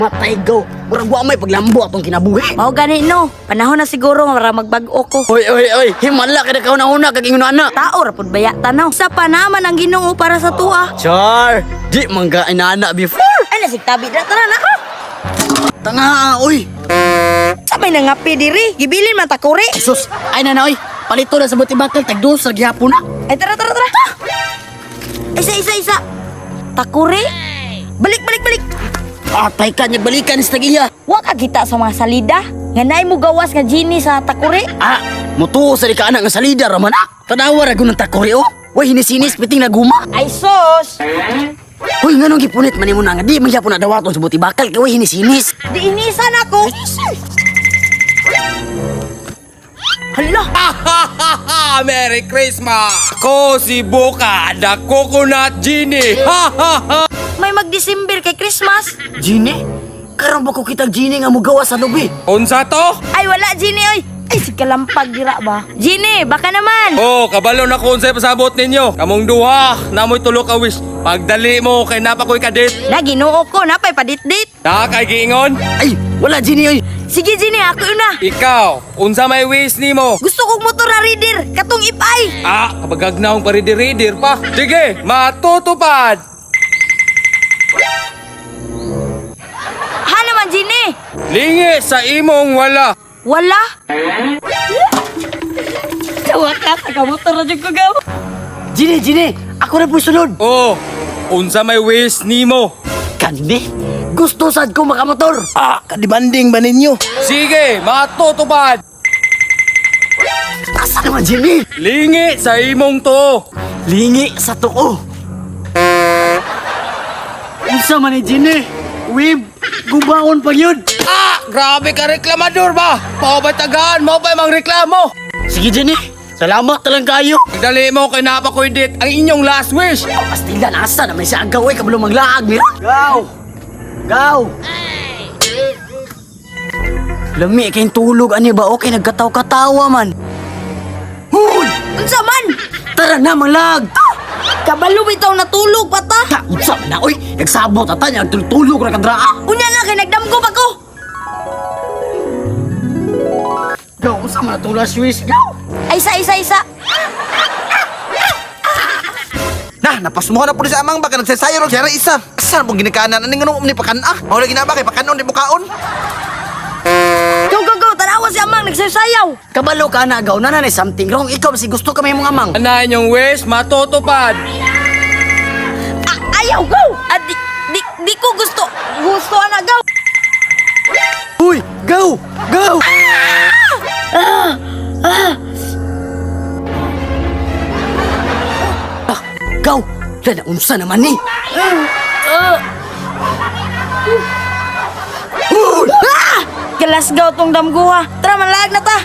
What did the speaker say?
Matay go. Murag wa may paglambo atong kinabuhi. Mao gani no. Panahon na siguro para magbag-o ko. Oy. Himala kada ka una kag ingon ana. Tao ra pud baya tanaw. Sa panaman ang Ginoo para sa tuwa. Char, di mangga inana before. Ay nasigtabi na tara na ka. Tanga oy. Sa may nangapi diri, gibilin man takuri. Jesus, ay na oy. Palito na sa buti bakal tag dos sa gihapon na. Ay tara. Isa. Takuri? Balik. Atay ka niya balikan sa tagiya. Wa ka kita sa mga salida. Nga naay mo gawas nga Gini sa takuri. Mutuo sa di ka anak nga salida raman Tanawa ra gunang takori oh. Way hinisinis piting naguma. Ay sos! Hoy nganong gipunit man nimo na nga di man gyapon na dawaton sa buti bakal kay way hinisinis. Di inisan ako. Hala! Merry Christmas! Ko si Boka, the Coconut Genie! May mag-December kay Christmas. Gini, karon ba ko kitag Gini nga mugawa sa lubi? Unsa to? Ay wala Gini oy. Ay si kalampag gira ba? Gini, baka naman. Oh, kabalo na kung sa'yo pasabot ninyo. Kamong duha, namoy tulo ka wish. Pagdali mo, kay napakoy kadit. Na Ginoo ko napay padit-dit. Ta kay giingon? Ay, wala Gini oy. Sige Gini, ako yun na. Ikaw, unsa may wish nimo? Gusto kong motor na reader, katong ipay. Kapag agnaong paridir-ridir pa. Sige, matutupad! Ha naman Gini. Lingi sa imong wala. Wala? Tawa ka, taga-motor na dyan ko gaw. Gini, ako na po sunod. Oh, unsa may wish nimo? Kani, gusto sad ko makamotor. Kadibanding ba ninyo? Sige, matutupad! Asa naman Gini? Lingi sa imong to. Lingi sa tuo. Unsa man ni Gini? Wib, gubaon pa yun. Grabe ka reklamador ba? Mao ba tagaan? Mao ba mang reklamo? Sige Gini, salamat talang kayo. Dali mo kay napakoy dit ang inyong last wish. Pastila nasa na may siya agaw ay kabalo maglaag ni. Gaw. Lami kayong tulog ani ba okay nagkataw-katawa man. Hoy! Unsa man? Tara na malag. Kabalo bitaw natulog pa ta. Unsa na oy, nagsabot ata niya tulog ra kadraa. Unya na kay nagdamgo pa ko. Gaw, unsa man tulas Swiss gaw? Ay isa. Napasmuha na po sa amang baka nagsasayo ron siya isa. Saan mo ginikanan? Anong ganun ni pakana? Mao lagi na ba kay pakanon di bukaon? Go, tanawa si amang nagsayaw. Kabalo ka na gaw na something wrong. Ikaw si gusto kami mong amang. Ana inyong wish matutupad. Ayaw, go. Di ko gusto. Gusto na go. Hoy, go. Gaw, lala unsa naman ni? Kelas gaw tong damguha. Tara manlag na ta.